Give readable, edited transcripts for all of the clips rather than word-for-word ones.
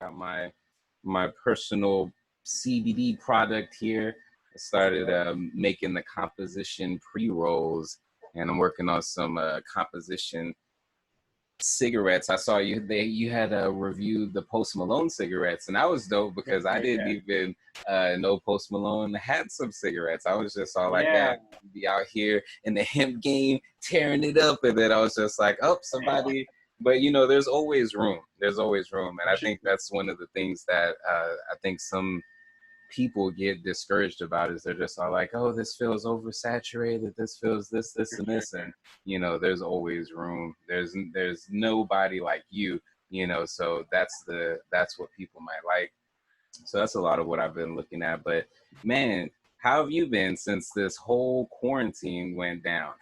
got my personal CBD product here. I started making the composition pre-rolls, and I'm working on some composition cigarettes. I saw you had reviewed the Post Malone cigarettes, and that was dope because I didn't even know Post Malone had some cigarettes. I was just all like, God, be out here in the hemp game tearing it up, and then I was just like, oh, somebody. But there's always room. There's always room, and I think that's one of the things that I think some people get discouraged about is they're just all like, oh, this feels oversaturated, this feels this and this, and there's always room. There's nobody like you, so that's what people might like. So that's a lot of what I've been looking at. But man, how have you been since this whole quarantine went down?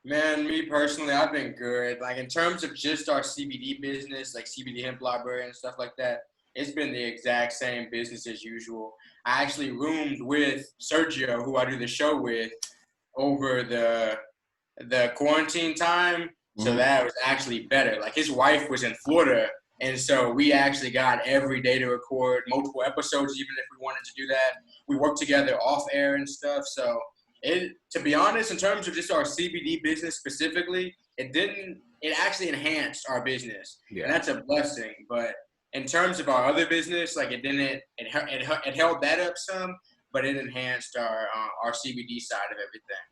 Man, me personally, I've been good. Like in terms of just our CBD business, like CBD Hemp Library and stuff like that, it's been the exact same business as usual. I actually roomed with Sergio, who I do the show with, over the quarantine time. So that was actually better. Like his wife was in Florida, and so we actually got every day to record multiple episodes, even if we wanted to do that. We worked together off air and stuff. So to be honest, in terms of just our CBD business specifically, it actually enhanced our business. Yeah. And that's a blessing. But in terms of our other business, like it held that up some, but it enhanced our CBD side of everything.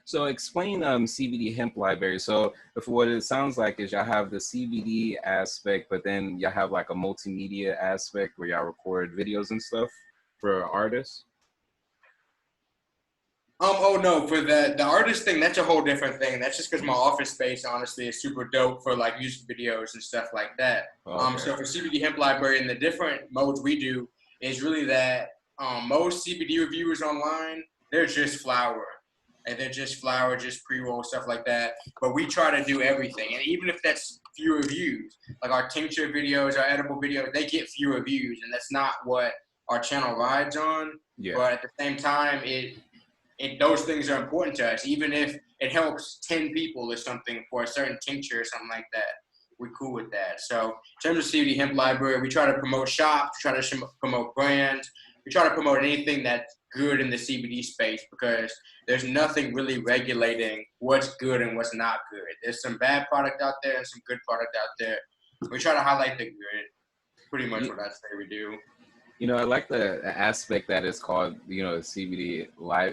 So explain CBD Hemp Library. So if what it sounds like is y'all have the CBD aspect, but then y'all have like a multimedia aspect where y'all record videos and stuff for artists? Oh no, for the artist thing, that's a whole different thing. That's just because my office space, honestly, is super dope for like music videos and stuff like that. Okay. So for CBD Hemp Library and the different modes we do is really that most CBD reviewers online, they're just flower. And they're just flower, just pre-roll, stuff like that. But we try to do everything. And even if that's fewer views, like our tincture videos, our edible videos, they get fewer views. And that's not what our channel rides on. Yeah. But at the same time, those things are important to us. Even if it helps 10 people or something for a certain tincture or something like that, we're cool with that. So in terms of CBD Hemp Library, we try to promote shops, we try to promote brands, we try to promote anything that's good in the CBD space because there's nothing really regulating what's good and what's not good. There's some bad product out there and some good product out there. We try to highlight the good. Pretty much what I'd say we do. I like the aspect that is called, the CBD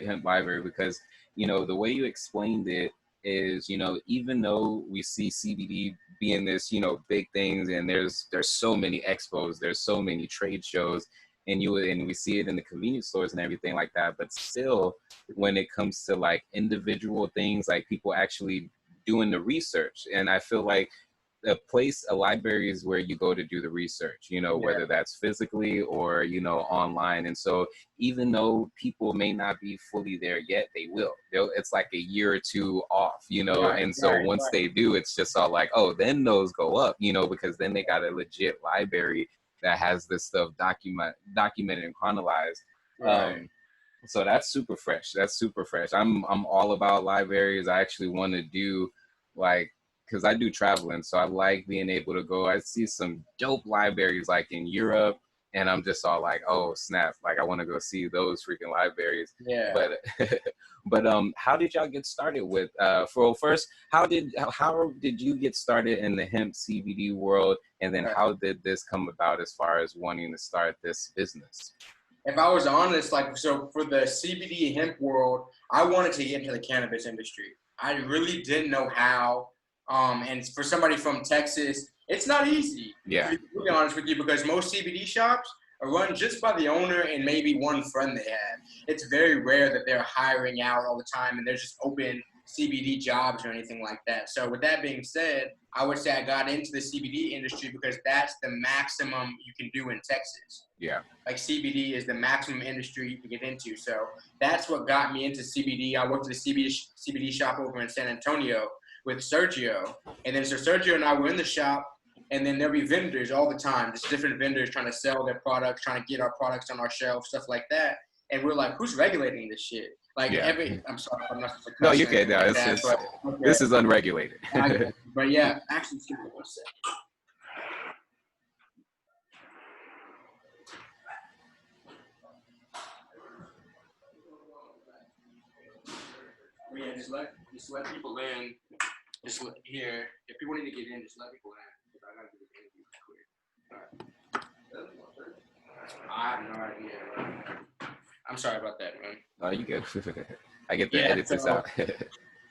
Hemp Library because, the way you explained it is, even though we see CBD being this, big things and there's so many expos, there's so many trade shows, and we see it in the convenience stores and everything like that. But still, when it comes to like individual things, like people actually doing the research, and I feel like a library is where you go to do the research, whether that's physically or, online. And so even though people may not be fully there yet, they will. It's like a year or two off, and so once they do, it's just all like, oh, then those go up, because then they got a legit library that has this stuff documented and chronologized. So that's super fresh. I'm all about libraries. I actually want to do because I do traveling, so I like being able to go. I see some dope libraries like in Europe, and I'm just all like, oh snap, like I want to go see those freaking libraries. Yeah. But how did y'all get started with first, how did you get started in the hemp CBD world, and then how did this come about as far as wanting to start this business? If I was honest, so for the CBD hemp world, I wanted to get into the cannabis industry. I really didn't know how. And for somebody from Texas, it's not easy. Yeah. To be honest with you, because most CBD shops are run just by the owner and maybe one friend they have. It's very rare that they're hiring out all the time and there's just open CBD jobs or anything like that. So with that being said, I would say I got into the CBD industry because that's the maximum you can do in Texas. Yeah. Like CBD is the maximum industry you can get into. So that's what got me into CBD. I worked at a CBD shop over in San Antonio with Sergio. And then so Sergio and I were in the shop, and then there'll be vendors all the time, just different vendors trying to sell their products, trying to get our products on our shelf, stuff like that. And we're like, who's regulating this shit? I'm sorry, I'm not supposed to cuss. No, you can't. No, this is unregulated. But yeah, actually, excuse me one sec. yeah, just let people in. Here. If people need to get in, just let people in. Because I gotta do the interview quick. All right. I have no idea. Bro. I'm sorry about that, man. Oh, you good? I get the Yeah, edit this out.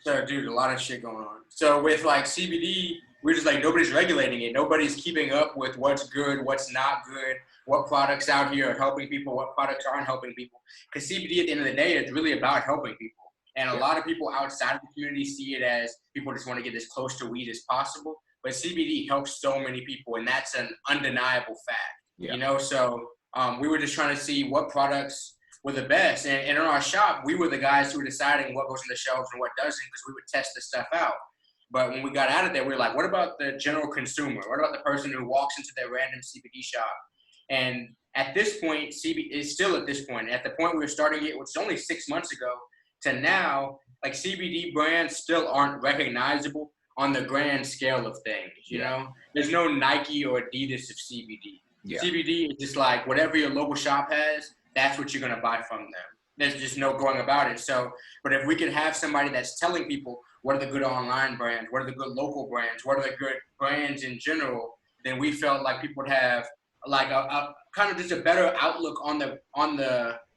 so, dude, a lot of shit going on. So with like CBD, we're just like nobody's regulating it. Nobody's keeping up with what's good, what's not good, what products out here are helping people, what products aren't helping people. Because CBD at the end of the day is really about helping people. And a lot of people outside of the community see it as people just want to get as close to weed as possible. But CBD helps so many people, and that's an undeniable fact. Yeah. You know, so we were just trying to see what products were the best. And in our shop, we were the guys who were deciding what goes on the shelves and what doesn't, because we would test the stuff out. But when we got out of there, we were like, what about the general consumer? What about the person who walks into their random CBD shop? And at this point, CBD is still at this point. At the point we were starting it, which was only 6 months ago, to now, like CBD brands still aren't recognizable on the grand scale of things, you know? There's no Nike or Adidas of CBD. Yeah. CBD is just like whatever your local shop has, that's what you're going to buy from them. There's just no going about it. So, but if we could have somebody that's telling people what are the good online brands, what are the good local brands, what are the good brands in general, then we felt like people would have like a kind of just a better outlook on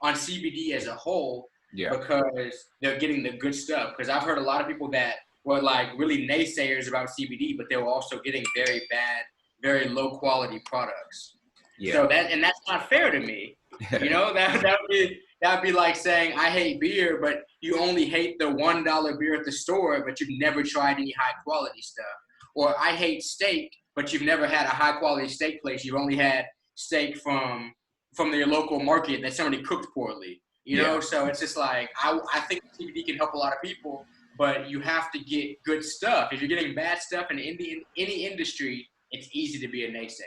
CBD as a whole. Yeah. Because they're getting the good stuff. Because I've heard a lot of people that were like really naysayers about CBD, but they were also getting very bad, very low quality products. Yeah. So that's not fair to me. You know, that'd be like saying I hate beer, but you only hate the $1 beer at the store, but you've never tried any high quality stuff. Or I hate steak, but you've never had a high quality steak place. You've only had steak from your local market that somebody cooked poorly. You know, so it's just like I think CBD can help a lot of people, but you have to get good stuff. If you're getting bad stuff in any industry, it's easy to be a naysayer.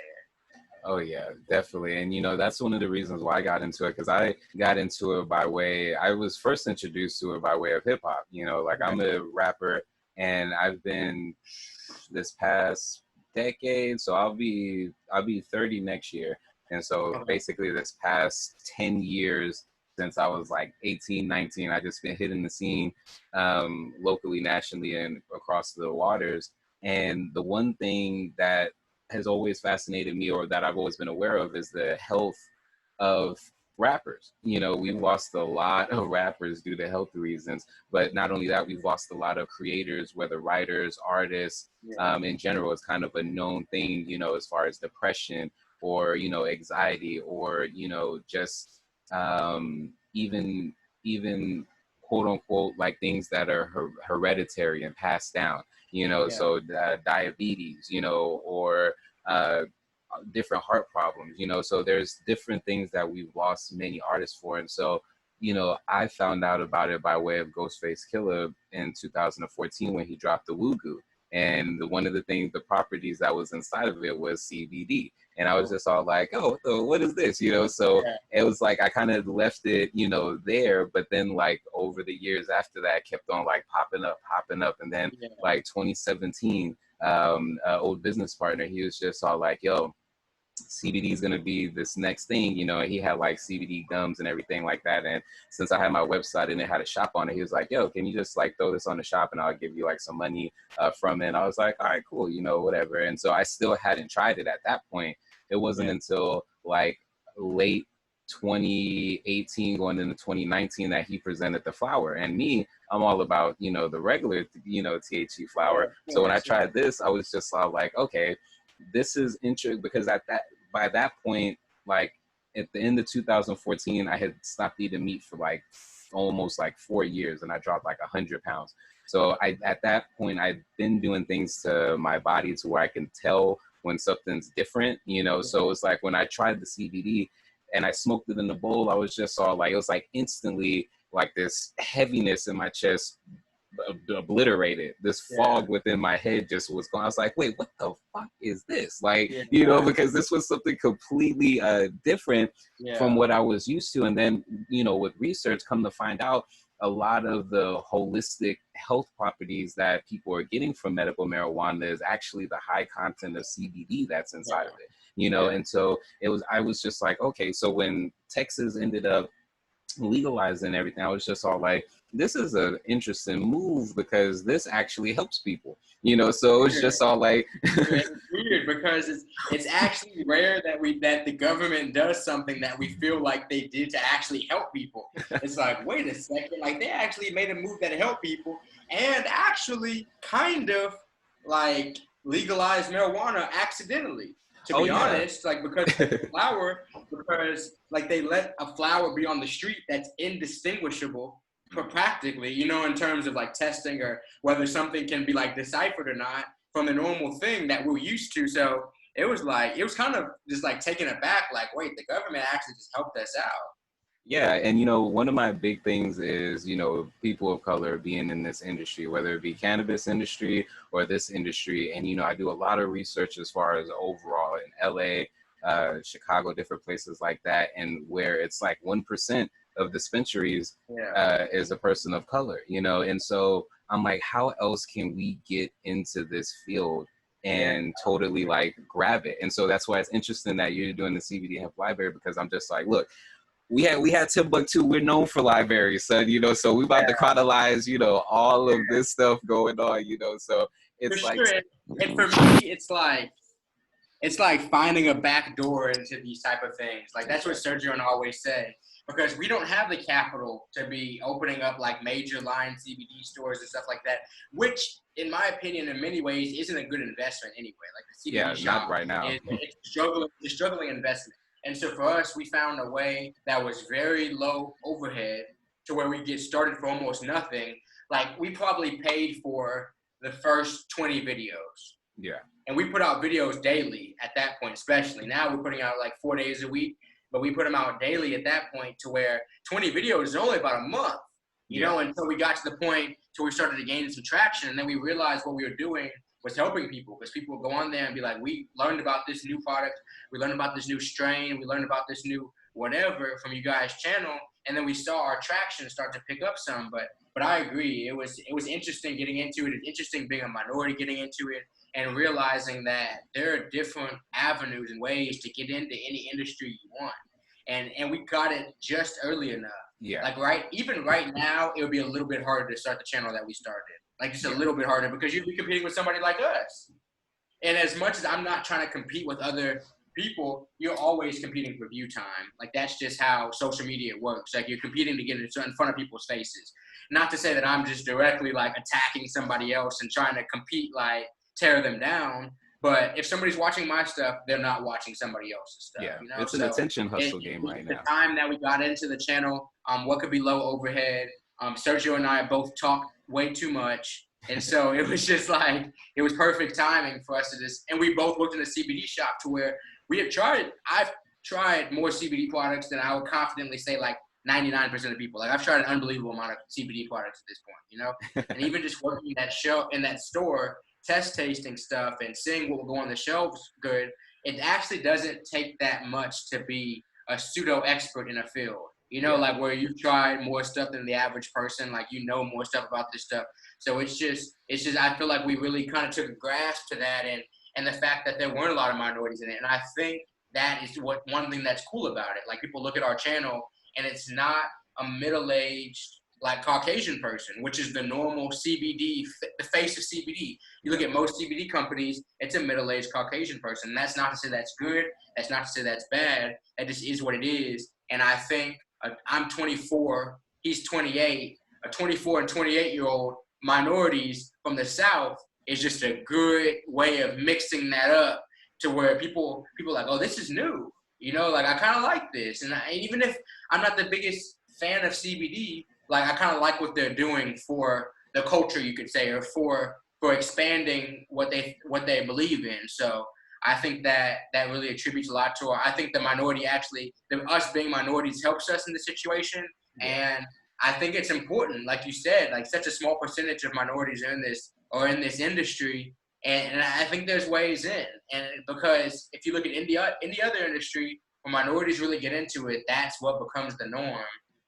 Oh yeah, definitely. And you know, that's one of the reasons why I got into it, because I got into it I was first introduced to it by way of hip hop. You know, like I'm a rapper, and I've been this past decade, so I'll be 30 next year. And so basically this past 10 years since I was like 18, 19, I just been hitting the scene locally, nationally, and across the waters. And the one thing that has always fascinated me, or that I've always been aware of, is the health of rappers. You know, we've lost a lot of rappers due to health reasons, but not only that, we've lost a lot of creators, whether writers, artists, in general. It's kind of a known thing, you know, as far as depression or, you know, anxiety, or, you know, just even quote unquote like things that are hereditary and passed down, you know. So diabetes, you know, or different heart problems, you know. So there's different things that we've lost many artists for. And so, you know, I found out about it by way of Ghostface Killah in 2014 when he dropped the Wugu. And one of the properties that was inside of it was CBD. And I was just all like, oh, what is this? You know, so it was like I kind of left it, you know, there. But then like over the years after that, kept on like popping up. And then like 2017, old business partner, he was just all like, yo, CBD is going to be this next thing, you know. And he had like CBD gums and everything like that. And since I had my website and it had a shop on it, he was like, yo, can you just like throw this on the shop and I'll give you like some money from it. And I was like, all right, cool, you know, whatever. And so I still hadn't tried it at that point. It wasn't until like late 2018 going into 2019 that he presented the flower. And me, I'm all about, you know, the regular, you know, THC flower. So when I tried this, I was just all like, okay, this is interesting, because by that point, like at the end of 2014, I had stopped eating meat for like almost like 4 years, and I dropped like 100 pounds. So at that point, I'd been doing things to my body to where I can tell when something's different, you know. So it's like when I tried the CBD and I smoked it in the bowl, I was just all like, it was like instantly like this heaviness in my chest obliterated. This fog within my head just was gone. I was like, wait, what the fuck is this? Like, you know, because this was something completely different from what I was used to. And then, you know, with research, come to find out a lot of the holistic health properties that people are getting from medical marijuana is actually the high content of CBD that's inside of it, you know. And so I was just like, okay, so when Texas ended up legalized and everything, I was just all like, this is an interesting move because this actually helps people, you know. So it's just all like it's weird because it's actually rare that the government does something that we feel like they did to actually help people. It's like, wait a second, like they actually made a move that helped people and actually kind of like legalized marijuana accidentally. To oh be yeah. honest, like because like they let a flower be on the street that's indistinguishable practically, you know, in terms of like testing or whether something can be like deciphered or not from the normal thing that we're used to. So it was kind of just like taken aback, like, wait, the government actually just helped us out. Yeah, and you know, one of my big things is, you know, people of color being in this industry, whether it be cannabis industry or this industry. And you know, I do a lot of research as far as overall in LA, Chicago, different places like that, and where it's like 1% of dispensaries is a person of color, you know. And so I'm like, how else can we get into this field and totally like grab it? And so that's why it's interesting that you're doing the CBD hemp library, because I'm just like, look, we had Timbuktu. We're known for libraries, son. You know, so we about to chronologize, you know, all of this stuff going on. You know, so it's for like, sure. And for me, it's like finding a back door into these type of things. Like that's what Sergio and I always say, because we don't have the capital to be opening up like major line CBD stores and stuff like that, which in my opinion, in many ways, isn't a good investment anyway. Like the CBD shop not right now. it's a struggling investment. And so for us, we found a way that was very low overhead to where we get started for almost nothing. Like we probably paid for the first 20 videos. Yeah. And we put out videos daily at that point, especially. Now we're putting out like 4 days a week, but we put them out daily at that point to where 20 videos is only about a month, you know, until we got to the point to we started to gain some traction. And then we realized what we were doing was helping people, because people would go on there and be like, we learned about this new product. We learned about this new strain. We learned about this new whatever from you guys' channel. And then we saw our traction start to pick up some. But I agree. It was interesting getting into it. It's interesting being a minority getting into it and realizing that there are different avenues and ways to get into any industry you want. And we got it just early enough. Yeah. Like even right now, it would be a little bit harder to start the channel that we started. Like just a little bit harder because you'd be competing with somebody like us. And as much as I'm not trying to compete with other people, you're always competing for view time. Like that's just how social media works. Like you're competing to get in front of people's faces. Not to say that I'm just directly like attacking somebody else and trying to compete, like tear them down. But if somebody's watching my stuff, they're not watching somebody else's stuff. Yeah, you know? it's an attention hustle game right now. The time that we got into the channel, what could be low overhead. Sergio and I both talk way too much. And so it was just like, it was perfect timing for us to just, and we both worked in a CBD shop to where I've tried more CBD products than I would confidently say like 99% of people. Like I've tried an unbelievable amount of CBD products at this point, you know? And even just working in that store, test tasting stuff and seeing what will go on the shelves good, it actually doesn't take that much to be a pseudo expert in a field. You know, like where you've tried more stuff than the average person, like you know more stuff about this stuff. So it's just I feel like we really kind of took a grasp to that and the fact that there weren't a lot of minorities in it. And I think that is one thing that's cool about it. Like people look at our channel and it's not a middle-aged like Caucasian person, which is the normal CBD, the face of CBD. You look at most CBD companies, it's a middle-aged Caucasian person. And that's not to say that's good. That's not to say that's bad. That just is what it is. And I think I'm 24, he's 28, a 24 and 28-year-old minorities from the South is just a good way of mixing that up to where people like, oh, this is new. You know, like I kind of like this. And even if I'm not the biggest fan of CBD, like I kind of like what they're doing for the culture, you could say, or for expanding what they believe in. So I think that really attributes a lot to I think the minority us being minorities helps us in the situation. And I think it's important, like you said, like such a small percentage of minorities are in this industry. And I think there's ways in. And because if you look at any other industry where minorities really get into it, that's what becomes the norm.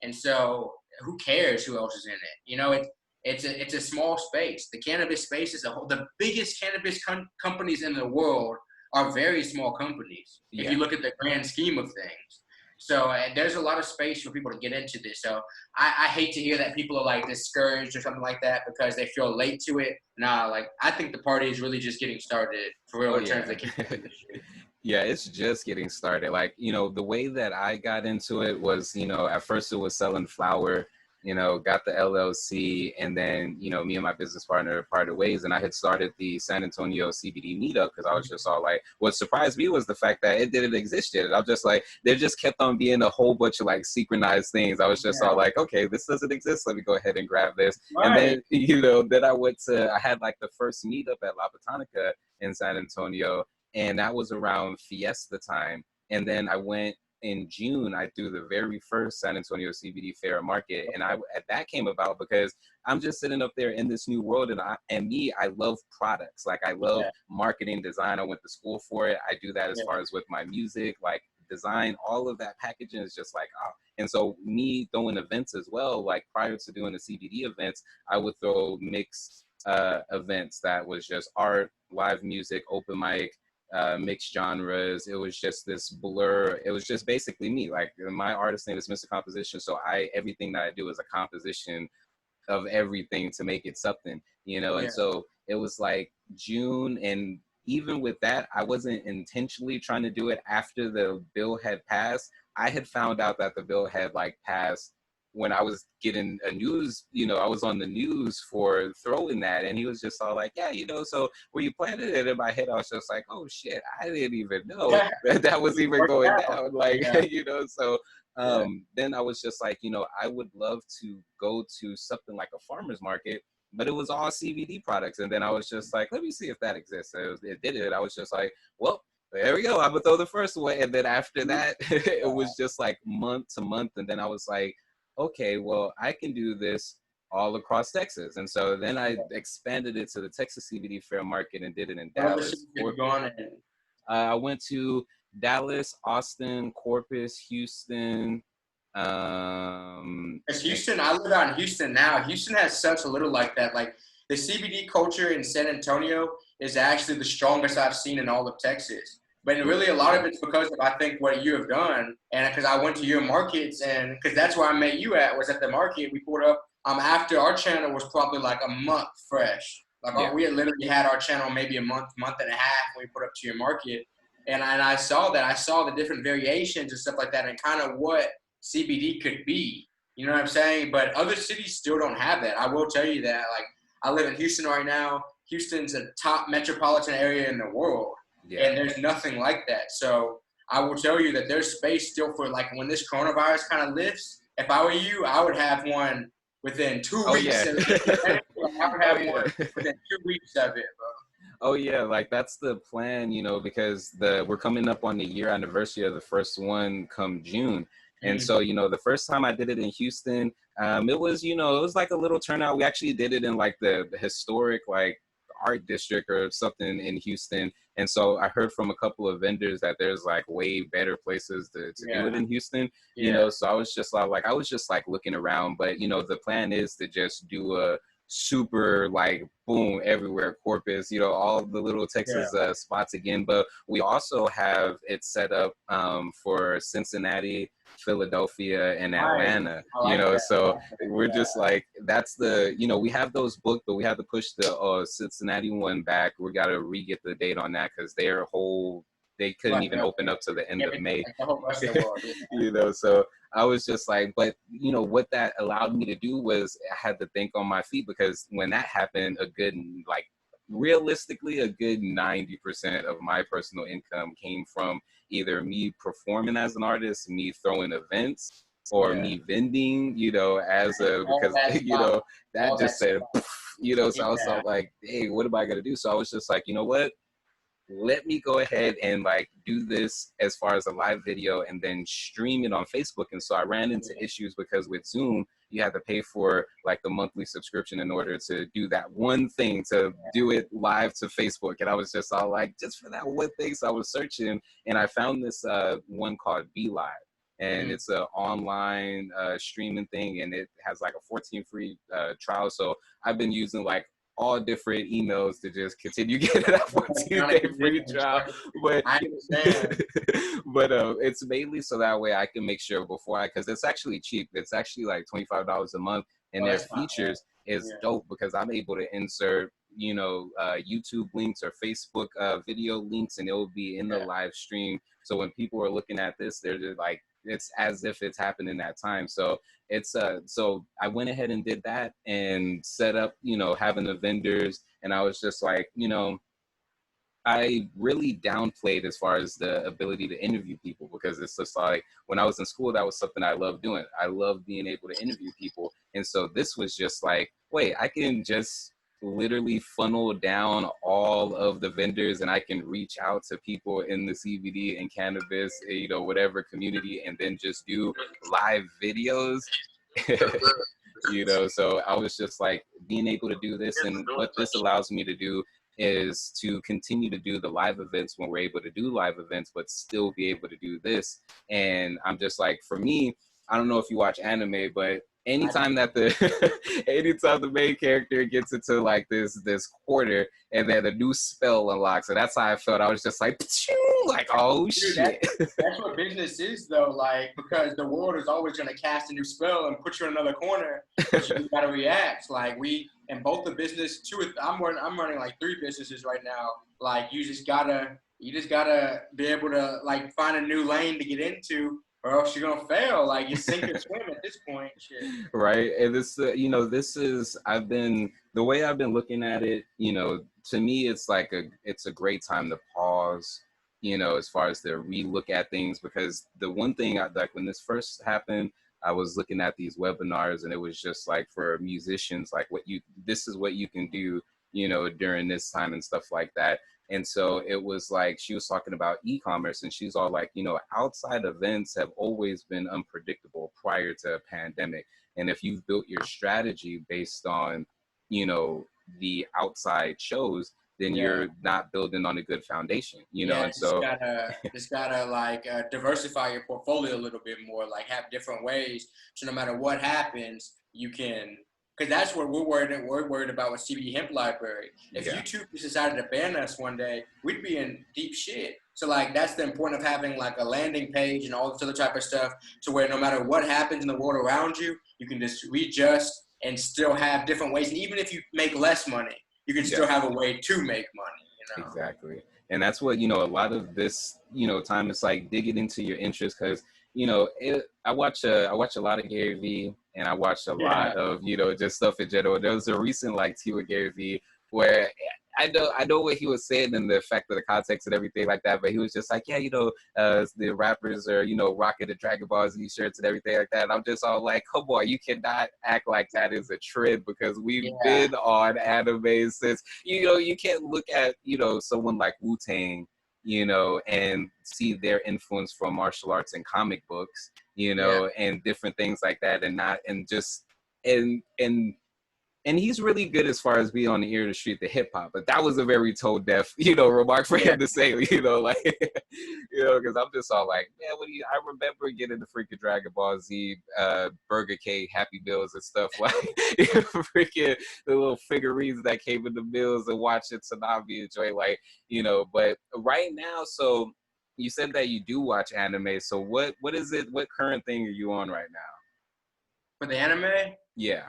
And so who cares who else is in it? You know, it's a small space. The cannabis space is the biggest cannabis companies in the world are very small companies if you look at the grand scheme of things. So there's a lot of space for people to get into this. So I hate to hear that people are like discouraged or something like that because they feel late to it. Nah, like I think the party is really just getting started for real Oh in terms yeah. of the cannabis industry. Yeah, it's just getting started. Like, the way that I got into it was, at first it was selling flour, got the LLC, and then, me and my business partner parted ways, and I had started the San Antonio CBD meetup because I was just all like, what surprised me was the fact that it didn't exist yet. And I'm just like, there just kept on being a whole bunch of like synchronized things. I was just all like, okay, this doesn't exist. Let me go ahead and grab this. And Right. then, then I had like the first meetup at La Botanica in San Antonio, and that was around Fiesta time. And then I went in June. I threw the very first San Antonio CBD Fair Market, and that came about because I'm just sitting up there in this new world, and I love products. Like I love marketing, design. I went to school for it. I do that as far as with my music, like design, all of that packaging is just like, oh. And so me throwing events as well, like prior to doing the CBD events, I would throw mixed events that was just art, live music, open mic, mixed genres. It was just this blur. It was just basically me. Like my artist name is Mr. Composition, so everything that I do is a composition of everything to make it something, And so it was like June, and even with that, I wasn't intentionally trying to do it after the bill had passed. I had found out that the bill had like passed when I was getting a news, I was on the news for throwing that, and he was just all like, yeah, so where you planted it. In my head, I was just like, oh shit, I didn't even know that was even going down. Like, so then I was just like, I would love to go to something like a farmer's market, but it was all CBD products. And then I was just like, let me see if that exists. It did it. I was just like, well, there we go. I'm gonna throw the first one. And then after that, it was just like month to month. And then I was like, okay, well, I can do this all across Texas. And so then I expanded it to the Texas CBD Fair Market and did it in Dallas. I went to Dallas, Austin, Corpus, Houston. Because Houston, I live out in Houston now. Houston has such a little like that. Like the CBD culture in San Antonio is actually the strongest I've seen in all of Texas. But really, a lot of it's because of, I think, what you have done. And because I went to your markets, and because that's where I met you at, was at the market. We pulled up after our channel was probably like a month fresh. Like we had literally had our channel maybe a month and a half when we put up to your market. And I saw that. I saw the different variations and stuff like that, and kind of what CBD could be. You know what I'm saying? But other cities still don't have that. I will tell you that. Like I live in Houston right now. Houston's a top metropolitan area in the world. Yeah. And there's nothing like that. So I will tell you that there's space still for like when this coronavirus kind of lifts. If I were you, I would have one within 2 weeks. Of it. I would have one within 2 weeks of it, bro. Oh yeah, like that's the plan, because we're coming up on the year anniversary of the first one come June. And so, the first time I did it in Houston, it was, it was like a little turnout. We actually did it in like the historic like art district or something in Houston. And so I heard from a couple of vendors that there's like way better places to do it in Houston, so I was just like looking around, but the plan is to just do a super like boom everywhere, Corpus, all the little Texas spots again. But we also have it set up for Cincinnati, Philadelphia, and Atlanta, so we're just like, that's the, we have those booked, but we have to push the Cincinnati one back. We got to re-get the date on that because they couldn't even open up to the end of May. So I was just like, but what that allowed me to do was I had to think on my feet, because when that happened, realistically, a good 90% of my personal income came from either me performing as an artist, me throwing events, or me vending, because that just said, so I was like, hey, what am I going to do? So I was just like, you know what? Let me go ahead and like do this as far as a live video and then stream it on Facebook. And so I ran into issues because with Zoom, you had to pay for like the monthly subscription in order to do that one thing, to do it live to Facebook. And I was just all like, just for that one thing. So I was searching and I found this one called Be Live. And it's an online streaming thing, and it has like a 14 free trial. So I've been using like all different emails to just continue getting that 14-day free trial. But I understand. but it's mainly so that way I can make sure before because it's actually cheap. It's actually like $25 a month, and their features is dope because I'm able to insert YouTube links or Facebook video links, and it will be in the live stream. So when people are looking at this, they're just like, it's as if it's happened in that time. So it's so I went ahead and did that and set up, having the vendors, and I was just like, I really downplayed as far as the ability to interview people, because it's just like when I was in school, that was something I loved doing. I loved being able to interview people. And so this was just like, wait, I can just literally funnel down all of the vendors, and I can reach out to people in the CBD and cannabis, whatever community, and then just do live videos. So I was just like, being able to do this, and what this allows me to do is to continue to do the live events when we're able to do live events, but still be able to do this. And I'm just like, for me, I don't know if you watch anime, but anytime that anytime the main character gets into like this quarter, and then a new spell unlocks, and that's how I felt. I was just like, oh shit. That's what business is though, like, because the world is always going to cast a new spell and put you in another corner, but you got to react. Like in both the business, I'm running like 3 businesses right now. Like you just gotta be able to like find a new lane to get into, or else you're gonna fail. Like you sink or swim at this point. Shit. Right. And this, this is, the way I've been looking at it, to me, it's like it's a great time to pause, as far as to relook at things, because the one thing like when this first happened, I was looking at these webinars, and it was just like for musicians, like this is what you can do, during this time and stuff like that. And so it was like, she was talking about e-commerce, and she's all like, outside events have always been unpredictable prior to a pandemic. And if you've built your strategy based on, the outside shows, then you're not building on a good foundation, and so just gotta like diversify your portfolio a little bit more, like have different ways. So no matter what happens, you can, because that's what we're worried about with CBD Hemp Library. If YouTube just decided to ban us one day, we'd be in deep shit. So like that's the importance of having like a landing page and all this other type of stuff, to where no matter what happens in the world around you, you can just readjust and still have different ways. And even if you make less money, you can still have a way to make money. Exactly. And that's what, a lot of this, time is like digging into your interests, because, I watch a lot of Gary Vee, and I watch a lot of, just stuff in general. There was a recent like tea with Gary Vee where I know what he was saying and the effect of the context and everything like that, but he was just like, the rappers are, rocking the Dragon Ball Z shirts and everything like that. And I'm just all like, come on, you cannot act like that is a trend, because we've been on anime since, you can't look at, someone like Wu-Tang, and see their influence from martial arts and comic books, and different things like that, and he's really good as far as being on the ear of the street, the hip hop. But that was a very tone deaf, remark for him to say, like, because I'm just all like, man, I remember getting the freaking Dragon Ball Z, Burger King, Happy Meals and stuff, like, freaking the little figurines that came in the meals, and watching Tsunami enjoy, like, but right now, so you said that you do watch anime. So what is it? What current thing are you on right now? For the anime? Yeah.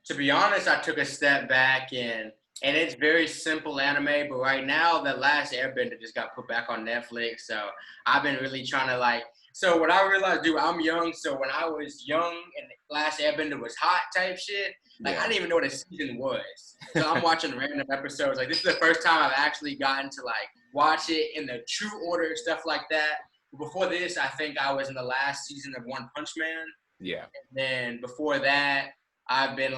To be honest, I took a step back, and it's very simple anime, but right now The Last Airbender just got put back on Netflix, so I've been really trying to like, so what I realized, dude, I'm young, so when I was young and The Last Airbender was hot type shit, like I didn't even know what a season was. So I'm watching random episodes. Like this is the first time I've actually gotten to like watch it in the true order, stuff like that. Before this, I think I was in the last season of One Punch Man. Yeah. And then before that, I've been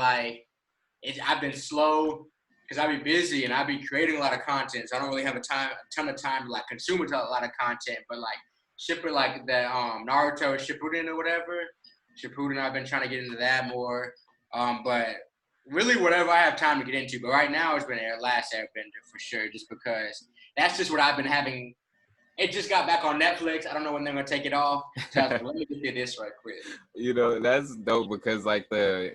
slow because I be busy and I be creating a lot of content, so I don't really have a ton of time to like consume a lot of content. But like shipping like the Naruto Shippuden or whatever, I've been trying to get into that more. But really whatever I have time to get into. But right now it's been Last Airbender for sure, just because that's just what I've been having it just got back on Netflix. I don't know when they're gonna take it off. So I was like, let me get through this right quick. You know, that's dope because like I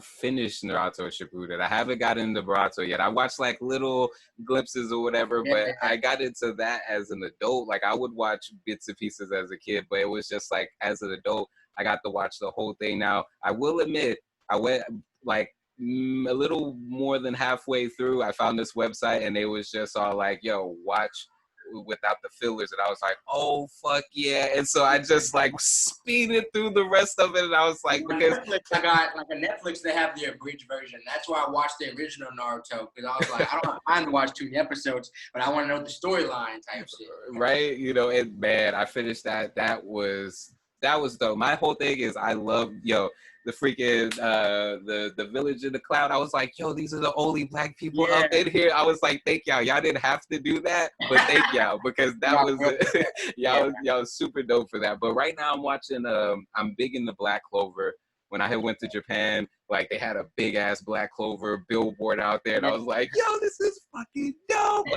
finished Naruto Shippuden. I haven't gotten into Boruto yet. I watched like little glimpses or whatever, but I got into that as an adult. Like I would watch bits and pieces as a kid, but it was just like as an adult, I got to watch the whole thing. Now, I will admit, I went like a little more than halfway through. I found this website and it was just all like, yo, watch without the fillers, and I was like, oh fuck yeah. And so I just like speeded through the rest of it, and I was like, because Netflix, I got like a Netflix, they have the abridged version. That's why I watched the original Naruto, because I was like, I don't have time to watch too many episodes, but I want to know the storyline type shit. Right, you know, and man, I finished that. That was dope. My whole thing is I love the freaking the village in the cloud. I was like, yo, these are the only black people up in here. I was like, thank y'all. Y'all didn't have to do that, but thank y'all, because that was y'all was super dope for that. But right now I'm watching I'm big in the Black Clover. When I had went to Japan, like they had a big ass Black Clover billboard out there, and I was like, yo, this is fucking dope.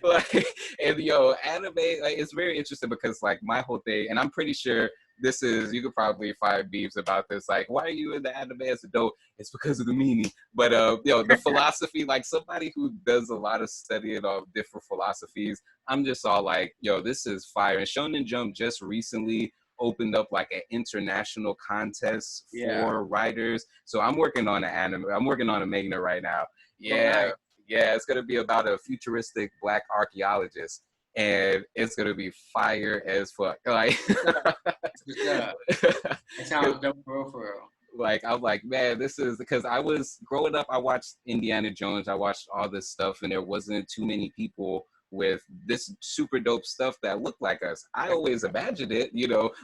Like, and anime, like it's very interesting because like my whole thing, and I'm pretty sure this is, you could probably find beefs about this, like, why are you in the anime as a dope? It's because of the meaning. But the philosophy, like somebody who does a lot of studying of different philosophies, I'm just all like, yo, this is fire. And Shonen Jump just recently opened up like an international contest for writers. So I'm working on a manga right now. Yeah, it's gonna be about a futuristic black archaeologist, and it's gonna be fire as fuck. Like, it sounds dope for real. Like, I'm like, man, this is because I was growing up. I watched Indiana Jones. I watched all this stuff, and there wasn't too many people with this super dope stuff that looked like us. I always imagined it,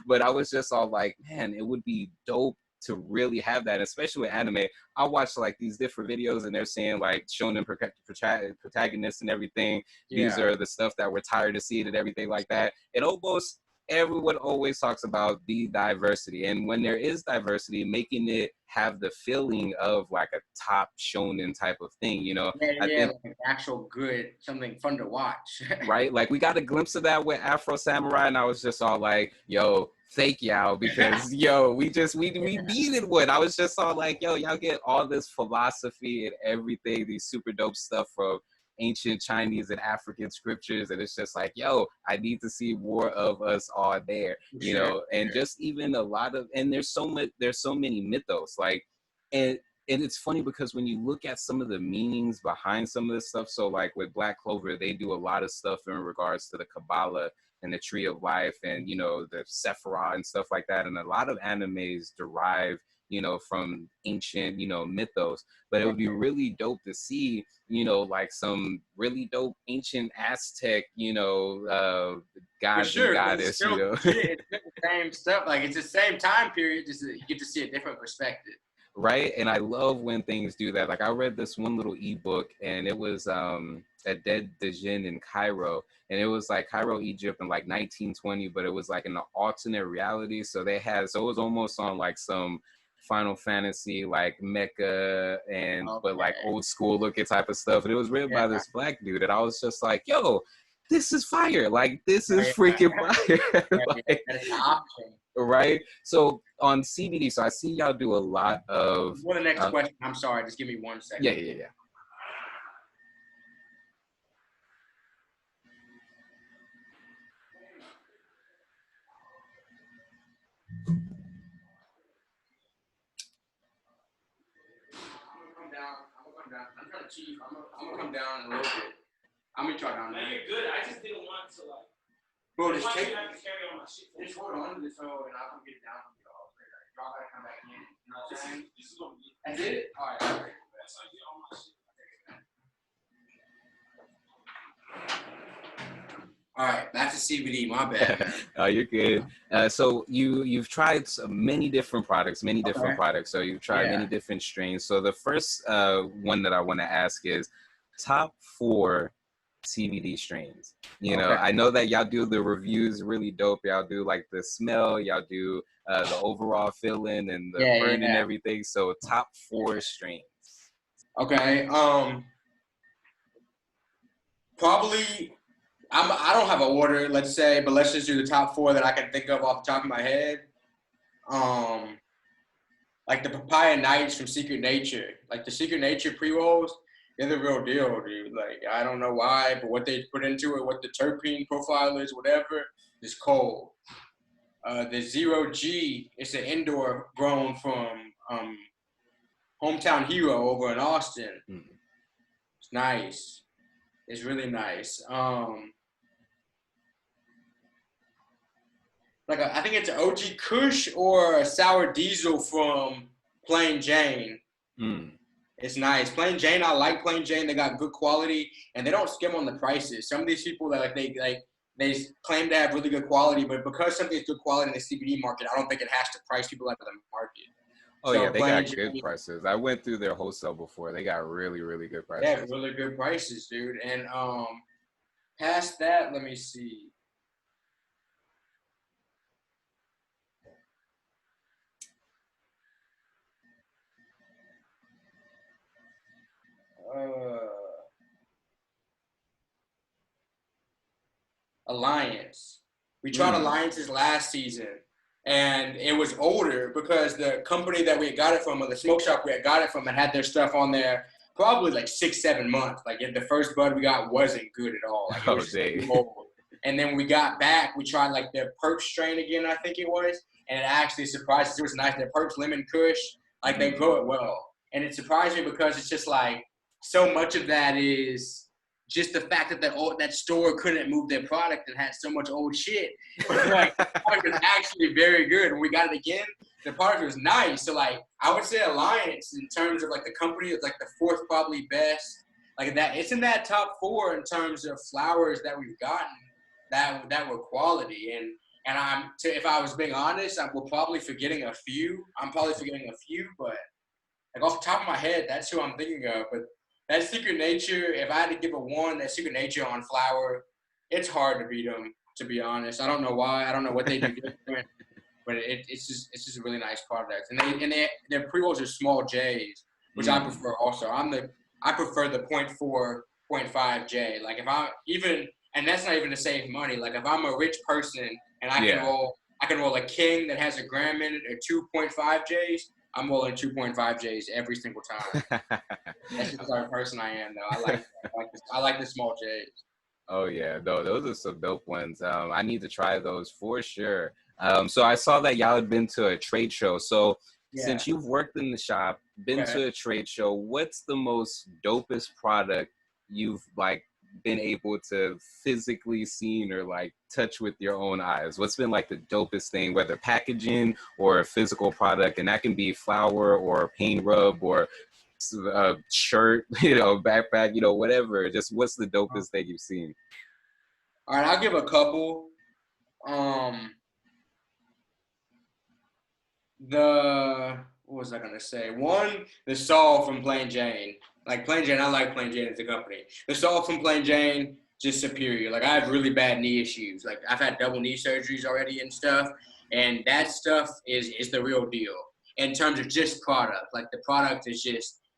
but I was just all like, man, it would be dope to really have that, especially with anime. I watch like these different videos and they're saying like shonen protagonists and everything. These are the stuff that we're tired of seeing and everything like that. And almost everyone always talks about the diversity, and when there is diversity, making it have the feeling of like a top shonen type of thing, I think like actual good, something fun to watch. Right, like we got a glimpse of that with Afro Samurai, and I was just all like, yo, thank y'all, because we needed one. I was just all like, yo, y'all get all this philosophy and everything, these super dope stuff from ancient Chinese and African scriptures, and it's just like, yo, I need to see more of us all there, and just even a lot of, and there's so many mythos, like, and it's funny because when you look at some of the meanings behind some of this stuff, so like with Black Clover, they do a lot of stuff in regards to the Kabbalah and the Tree of Life and, the Sephirah and stuff like that. And a lot of animes derive, from ancient, mythos. But it would be really dope to see, like some really dope ancient Aztec, god and goddess, it's the same stuff. Like, it's the same time period, just you get to see a different perspective. Right, and I love when things do that. Like, I read this one little ebook, and it was a Dead Djinn in Cairo, and it was like Cairo, Egypt, in like 1920, but it was like in an alternate reality. So it was almost on like some Final Fantasy, like Mecca, and but like old school looking type of stuff. And it was written by this black dude, and I was just like, yo, this is fire! Like, this is freaking fire! Like, that's an option. Right. So on CBD, so I see y'all do a lot of. What's the next question? I'm sorry, just give me 1 second. Yeah. I'm trying to cheat. I'm gonna come down a little bit. I'm gonna try down there. No, you're good. I just didn't want to like. Bro, just take. Have to carry all my shit. Just hold on to this hole and I'll come get it down from y'all. Y'all gotta come back in. You know what I'm saying? This is gonna be. That's it. All right. That's how I get all my shit. All right, back to CBD. My bad. Oh, you're good. So you've tried many different products, So you've tried many different strains. So the first one that I want to ask is top 4 CBD strains. I know that y'all do the reviews really dope. Y'all do like the smell. Y'all do the overall feeling and the burn and everything. So top 4 strains. Okay. Probably. I don't have an order, let's say, but let's just do the top 4 that I can think of off the top of my head. Like the Papaya Nights from Secret Nature. Like the Secret Nature pre-rolls, they're the real deal, dude. Like, I don't know why, but what they put into it, what the terpene profile is, whatever, is cold. The Zero G, it's an indoor grown from Hometown Hero over in Austin. It's nice. It's really nice. I think it's an OG Kush or a Sour Diesel from Plain Jane. It's nice. Plain Jane, I like Plain Jane. They got good quality, and they don't skim on the prices. Some of these people that they claim to have really good quality, but because something's good quality in the CBD market, I don't think it has to price people out of the market. Oh, so yeah, they got good prices. I went through their wholesale before. They got really, really good prices. Yeah, really good prices, dude. And past that, let me see. Alliance. We tried Alliances last season, and it was older because the company that we had got it from, or the smoke shop we had got it from, had their stuff on there probably like 6-7 months. Like the first bud we got wasn't good at all. Like, it was just old. And then we got back, we tried like their Perp strain again, I think it was, and it actually surprised us. It was nice. Their Perp's Lemon Kush, like they grow it well. And it surprised me because it's just like so much of that is just the fact that that store couldn't move their product and had so much old shit. Like, the product was actually very good. When we got it again, the product was nice. So, like, I would say Alliance, in terms of, like, the company, is, like, the 4th probably best. Like, that it's in that top 4 in terms of flowers that we've gotten that were quality. And if I was being honest, we're probably forgetting a few. I'm probably forgetting a few, but, like, off the top of my head, that's who I'm thinking of. But that Secret Nature, if I had to give a 1, that Secret Nature on flower, it's hard to beat them, to be honest. I don't know why. I don't know what they do different, but it's just a really nice product. And their pre-rolls are small J's, which I prefer also. I prefer the 0.4, 0.5 J. Like if I even, and that's not even to save money. Like if I'm a rich person and I can roll a King that has a gram in it or 2.5 J's, I'm rolling 2.5 J's every single time. That's just the type of person I am, though. I like the small J's. Oh yeah, no, those are some dope ones. I need to try those for sure. So I saw that y'all had been to a trade show. So since you've worked in the shop, been to a trade show, what's the most dopest product you've like been able to physically seen or like touch with your own eyes? What's been like the dopest thing, whether packaging or a physical product? And that can be flower or paint rub or a shirt, backpack, whatever. Just what's the dopest thing you've seen? All right, I'll give a couple. What was I gonna say? One, the Saul from Plain Jane. Like Plain Jane, I like Plain Jane as a company. The Saul from Plain Jane, just superior. Like I have really bad knee issues. Like I've had double knee surgeries already and stuff, and that stuff is the real deal in terms of just product. Like the product is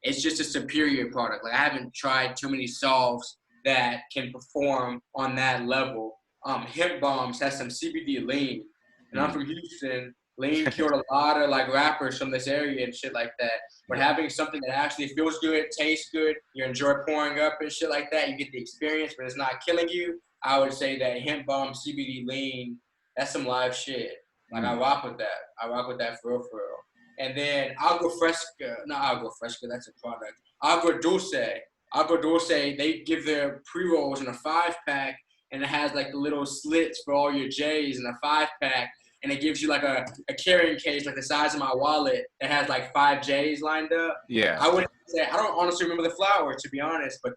it's just a superior product. Like I haven't tried too many solves that can perform on that level. Hemp Bombs has some CBD lean, and I'm from Houston. Lean cured a lot of like rappers from this area and shit like that. But having something that actually feels good, tastes good, you enjoy pouring up and shit like that, you get the experience, but it's not killing you. I would say that Hemp Bomb CBD Lean, that's some live shit. Like I rock with that. I rock with that for real, for real. And then Agua Fresca, not Agua Fresca, that's a product. Agua Dulce, they give their pre-rolls in a 5-pack, and it has like the little slits for all your J's in a 5-pack. And it gives you like a carrying case like the size of my wallet that has like 5 J's lined up. Yeah. I wouldn't say, I don't honestly remember the flower, to be honest, but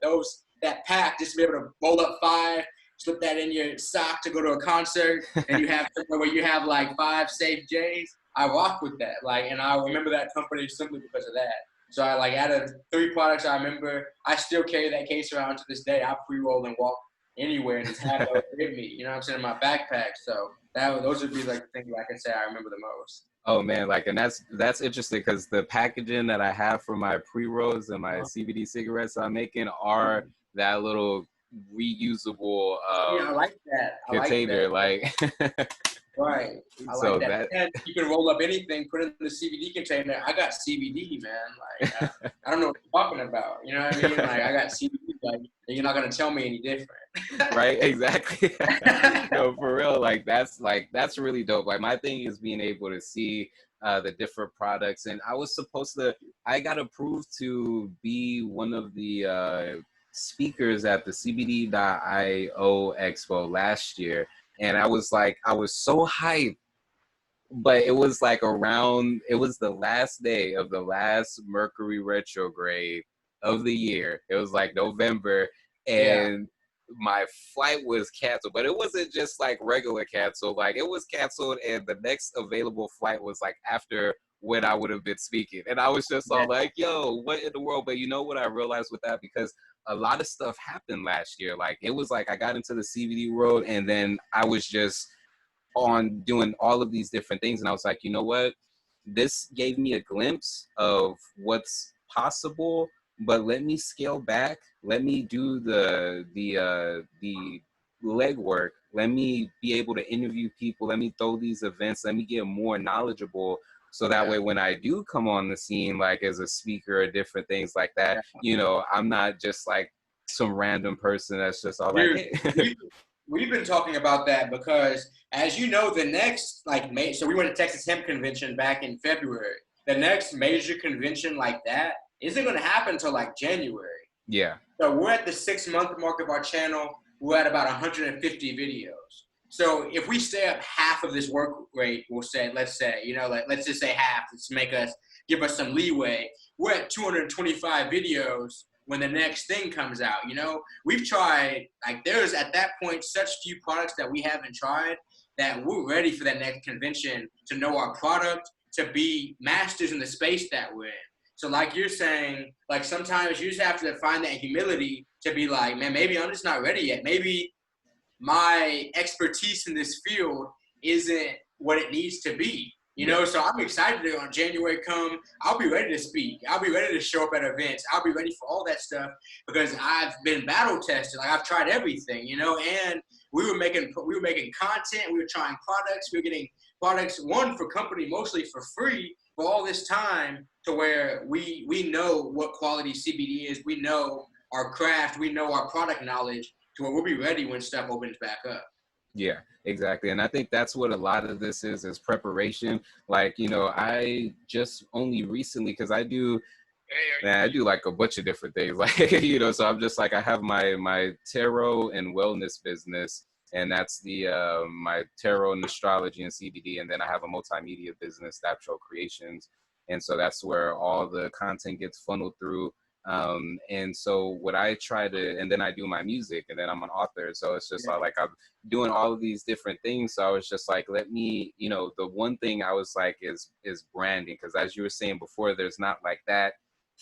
that pack, just to be able to roll up 5, slip that in your sock to go to a concert, and you have somewhere where you have like 5 safe J's. I rock with that. Like, and I remember that company simply because of that. So I like out of 3 products I remember, I still carry that case around to this day. I pre-roll and walk anywhere and just have it with me. You know what I'm saying? In my backpack. So those would be like the things I can say I remember the most. Oh man, like, and that's interesting because the packaging that I have for my pre-rolls and my CBD cigarettes I'm making are that little reusable Yeah, I like that. I like container, that. like Right. I so like that. that And you can roll up anything, put it in the CBD container. I got CBD, man. Like, I don't know what you're talking about. You know what I mean? Like, I got CBD. Like, you're not gonna tell me any different. right, exactly. No, for real, like that's really dope. Like my thing is being able to see the different products, and I got approved to be one of the speakers at the CBD.io Expo last year, and I was so hyped, but it was like it was the last day of the last Mercury retrograde of the year. It was like November, Yeah. and my flight was canceled, but it wasn't just like regular canceled. Like it was canceled, and the next available flight was like after when I would have been speaking. And I was just Yeah. all like, yo, what in the world? But you know what I realized with that? Because a lot of stuff happened last year. Like it was like I got into the CBD world, and then I was just on doing all of these different things, and I was like, you know what, this gave me a glimpse of what's possible, but let me scale back, let me do the legwork, let me be able to interview people, let me throw these events, let me get more knowledgeable, so that Yeah. way when I do come on the scene like as a speaker or different things like that, Yeah. you know, I'm not just like some random person that's just all like, Dude, hey. we've been talking about that because, as you know, the next so we went to Texas Hemp Convention back in February. The next major convention like that isn't going to happen until like January. Yeah. So we're at the 6-month mark of our channel. We're at about 150 videos. So if we stay up half of this work rate, let's say, you know, like let's just say half, give us some leeway. We're at 225 videos when the next thing comes out. You know, we've tried, like there's at that point such few products that we haven't tried that we're ready for that next convention to know our product, to be masters in the space that we're in. So like you're saying, like sometimes you just have to find that humility to be like, man, maybe I'm just not ready yet. Maybe my expertise in this field isn't what it needs to be. You know, so I'm excited to on January come. I'll be ready to speak. I'll be ready to show up at events. I'll be ready for all that stuff because I've been battle tested. Like I've tried everything, you know, and we were making content. We were trying products. We were getting products, one for company, mostly for free for all this time, to where we know what quality CBD is. We know our craft. We know our product knowledge to where we'll be ready when stuff opens back up. Yeah, exactly. And I think that's what a lot of this is preparation. Like, you know, I just only recently, because I do like a bunch of different things. Like, you know, so I'm just like, I have my tarot and wellness business, and that's the my tarot and astrology and CBD. And then I have a multimedia business, Daptro Creations. And so that's where all the content gets funneled through. And so what I try to, and then I do my music, and then I'm an author. So it's just like I'm doing all of these different things. So I was just like, let me, you know, the one thing I was like is branding, because as you were saying before, there's not like that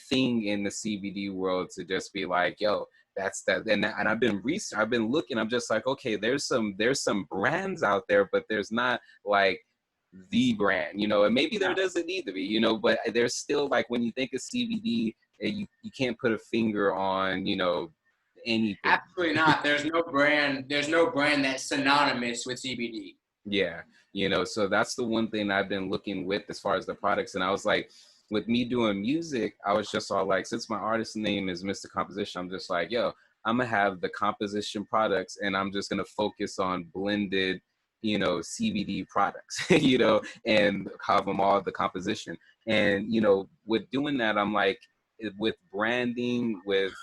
thing in the CBD world to just be like, yo, that's that. And I've been looking, I'm just like, okay, there's some brands out there, but there's not like the brand, you know, and maybe there doesn't need to be, you know, but there's still like, when you think of CBD, you can't put a finger on, you know, anything. Absolutely not. There's no brand that's synonymous with CBD. Yeah, you know, so that's the one thing I've been looking with as far as the products. And I was like, with me doing music, I was just all like, since my artist name is Mr. Composition, I'm just like, yo, I'm gonna have the composition products, and I'm just gonna focus on blended, you know, CBD products, you know, and have them all the composition. And, you know, with doing that, I'm like, with branding, with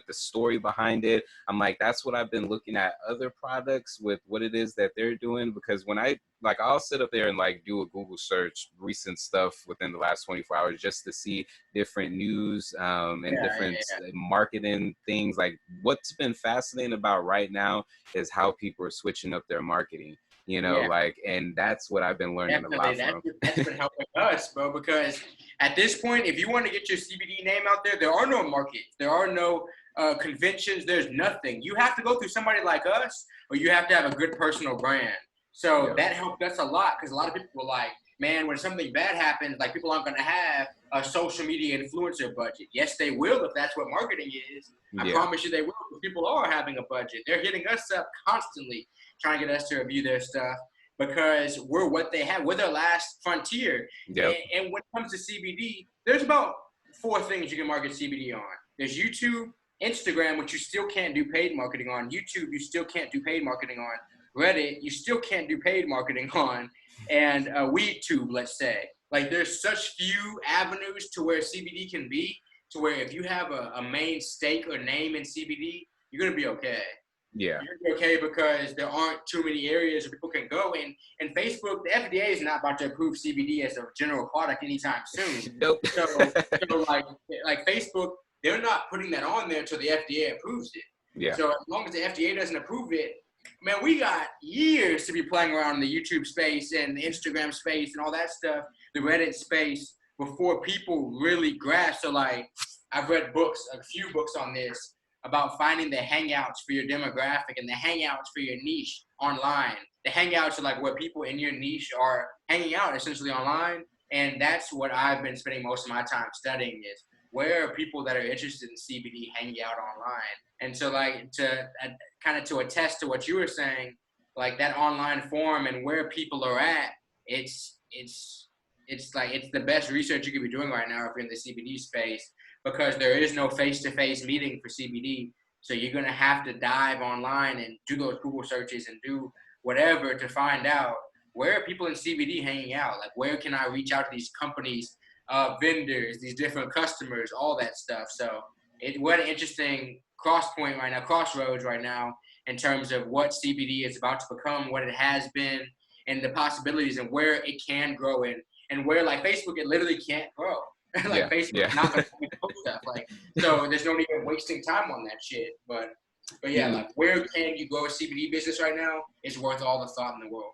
the story behind it, I'm like, that's what I've been looking at other products with what it is that they're doing. Because when I'll sit up there and like do a Google search, recent stuff within the last 24 hours, just to see different news and different marketing things. Like what's been fascinating about right now is how people are switching up their marketing. You know, like, and that's what I've been learning a lot from. That's been helping us, bro, because at this point, if you want to get your CBD name out there are no markets. There are no conventions. There's nothing. You have to go through somebody like us, or you have to have a good personal brand. So that helped us a lot, because a lot of people were like, man, when something bad happens, like people aren't going to have a social media influencer budget. Yes, they will if that's what marketing is. I promise you they will, because people are having a budget. They're hitting us up constantly trying to get us to review their stuff because we're what they have. We're their last frontier. Yep. And when it comes to CBD, there's about 4 things you can market CBD on. There's YouTube, Instagram, which you still can't do paid marketing on. YouTube, you still can't do paid marketing on. Reddit, you still can't do paid marketing on. And WeedTube, let's say. Like, there's such few avenues to where CBD can be, to where if you have a main stake or name in CBD, you're going to be okay. Yeah. You're okay because there aren't too many areas where people can go in. And Facebook, the FDA is not about to approve CBD as a general product anytime soon. Nope. So like Facebook, they're not putting that on there until the FDA approves it. Yeah. So as long as the FDA doesn't approve it, man, we got years to be playing around in the YouTube space and the Instagram space and all that stuff, the Reddit space, before people really grasp. So, like, I've read books, a few books on this, about finding the hangouts for your demographic and the hangouts for your niche online. The hangouts are like where people in your niche are hanging out essentially online. And that's what I've been spending most of my time studying is where are people that are interested in CBD hanging out online. And so, like, to kind of to attest to what you were saying, like that online forum and where people are at, it's like it's the best research you could be doing right now if you're in the CBD space, because there is no face-to-face meeting for CBD. So you're gonna have to dive online and do those Google searches and do whatever to find out where are people in CBD hanging out. Like, where can I reach out to these companies, vendors, these different customers, all that stuff. So we're at an interesting crossroads right now in terms of what CBD is about to become, what it has been, and the possibilities and where it can grow in, and where, like, Facebook, it literally can't grow. Like, Facebook is not going to post stuff. Like, so there's no need in wasting time on that shit. But yeah, like, where can you grow a CBD business right now is worth all the thought in the world.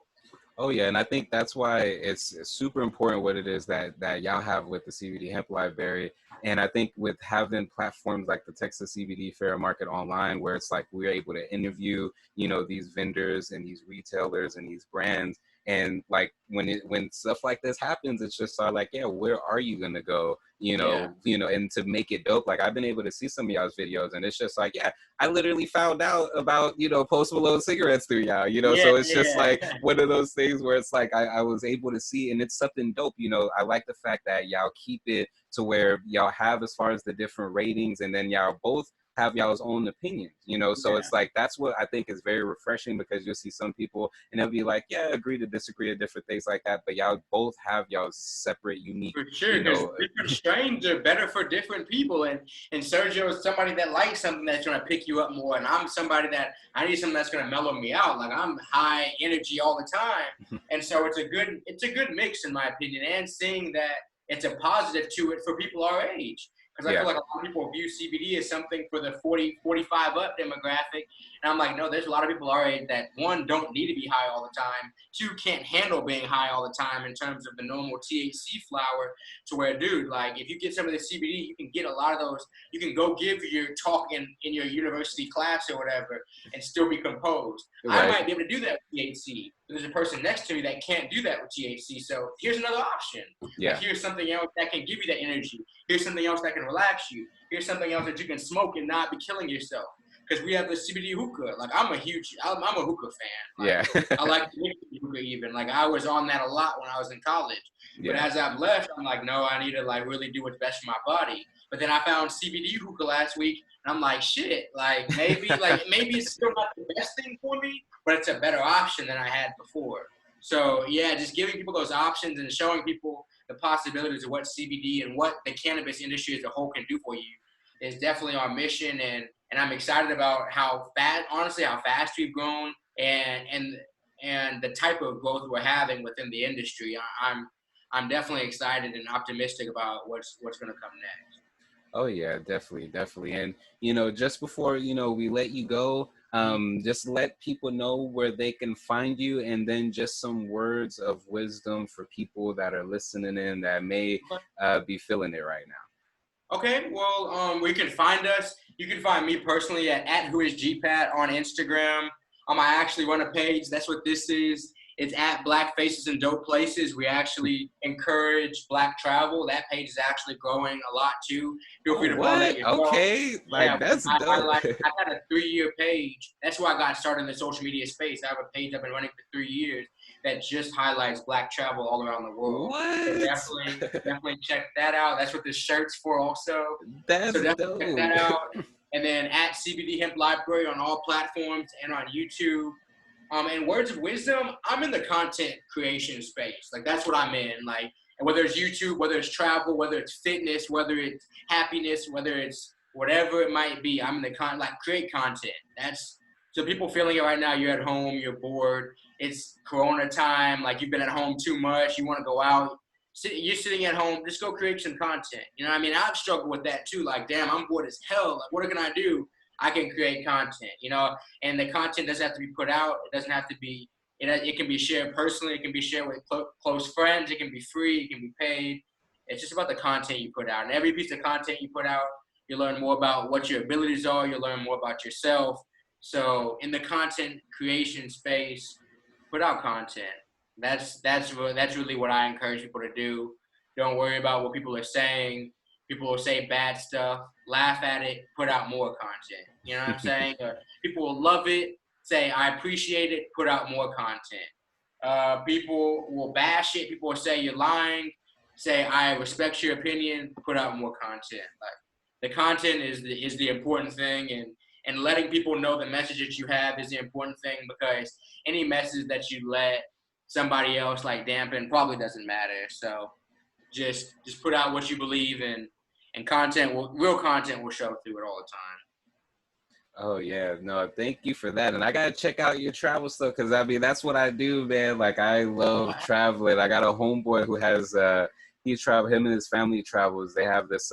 Oh yeah, and I think that's why it's super important what it is that y'all have with the CBD Hemp Library. And I think with having platforms like the Texas CBD Fair Market online, where it's like we're able to interview, these vendors and these retailers and these brands, and like when stuff like this happens, it's just like, yeah, where are you gonna go? And to make it dope, like I've been able to see some of y'all's videos, and it's just like, yeah, I literally found out about Post Malone cigarettes through y'all, so it's just like one of those things where it's like I was able to see, and it's something dope. I like the fact that y'all keep it to where y'all have as far as the different ratings, and then y'all both have y'all's own opinions, so it's like that's what I think is very refreshing, because you'll see some people and they'll be like, yeah, agree to disagree to different things like that, but y'all both have y'all's separate, unique. For sure, different strains are better for different people, and Sergio is somebody that likes something that's going to pick you up more, and I'm somebody that I need something that's going to mellow me out. Like, I'm high energy all the time, and so it's a good mix in my opinion, and seeing that it's a positive to it for people our age. Because I feel like a lot of people view CBD as something for the 40, 45 up demographic. And I'm like, no, there's a lot of people our age that, one, don't need to be high all the time. Two, can't handle being high all the time in terms of the normal THC flower, to where, dude, like, if you get some of the CBD, you can get a lot of those. You can go give your talk in your university class or whatever and still be composed. Right. I might be able to do that with THC. There's a person next to me that can't do that with THC. So here's another option. Yeah. Like, here's something else that can give you that energy. Here's something else that can relax you. Here's something else that you can smoke and not be killing yourself. Because we have the CBD hookah. Like, I'm a hookah fan. Like, I like hookah even. Like, I was on that a lot when I was in college. But as I've left, I'm like, no, I need to, like, really do what's best for my body. But then I found CBD hookah last week, and I'm like, shit, like, maybe it's still not the best thing for me, but it's a better option than I had before. So, yeah, just giving people those options and showing people the possibilities of what CBD and what the cannabis industry as a whole can do for you is definitely our mission. And I'm excited about how fast we've grown and the type of growth we're having within the industry. I'm definitely excited and optimistic about what's going to come next. Oh yeah, definitely. And just before we let you go, just let people know where they can find you, and then just some words of wisdom for people that are listening in that may be feeling it right now. Okay, well, we can find us. You can find me personally at whoisGPAT on Instagram. I actually run a page. That's what this is. It's at Black Faces in Dope Places. We actually encourage Black travel. That page is actually growing a lot too. Feel free to follow that yourself. Okay, like that's dope. I had a 3-year page. That's why I got started in the social media space. I have a page I've been running for 3 years that just highlights Black travel all around the world. What? So definitely check that out. That's what this shirt's for also. That's so definitely dope. check that out. And then at CBD Hemp Library on all platforms and on YouTube. And words of wisdom, I'm in the content creation space. Like that's what I'm in. Like, and whether it's YouTube, whether it's travel, whether it's fitness, whether it's happiness, whether it's whatever it might be, I'm in the create content. That's so people feeling it right now. You're at home, you're bored. It's Corona time. Like you've been at home too much. You want to go out. You're sitting at home. Just go create some content. You know what I mean? I've struggled with that too. Like, damn, I'm bored as hell. Like, what can I do? I can create content, you know, and the content doesn't have to be put out. It doesn't have to be, it can be shared personally. It can be shared with close friends. It can be free. It can be paid. It's just about the content you put out. And every piece of content you put out, you learn more about what your abilities are. You learn more about yourself. So in the content creation space, put out content. That's really what I encourage people to do. Don't worry about what people are saying. People will say bad stuff, laugh at it, put out more content. You know what I'm saying? People will love it, say, I appreciate it, put out more content. People will bash it. People will say you're lying, say, I respect your opinion, put out more content. Like the content is the important thing, and letting people know the message that you have is the important thing, because any message that you let somebody else like dampen probably doesn't matter. So just put out what you believe in. And real content will show through it all the time. Oh yeah, no, thank you for that. And I gotta check out your travel stuff, because I mean that's what I do, man. Like I love traveling. I got a homeboy who has him and his family travels. They have this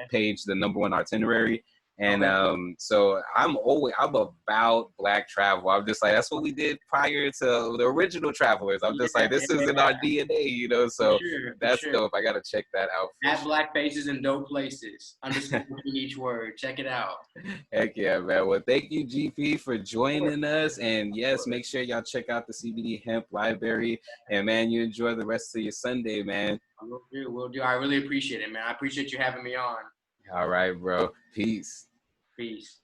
page, the number one itinerary. And so I'm about Black travel. I'm just like, that's what we did prior to the original travelers. I'm just like, this is in our DNA, you know. So that's dope. I gotta check that out. At Black Faces in Dope Places. Underscore each word. Check it out. Heck yeah, man. Well, thank you, GP, for joining us. And yes, make sure y'all check out the CBD Hemp Library. And man, you enjoy the rest of your Sunday, man. Will do. I really appreciate it, man. I appreciate you having me on. All right, bro. Peace. Peace.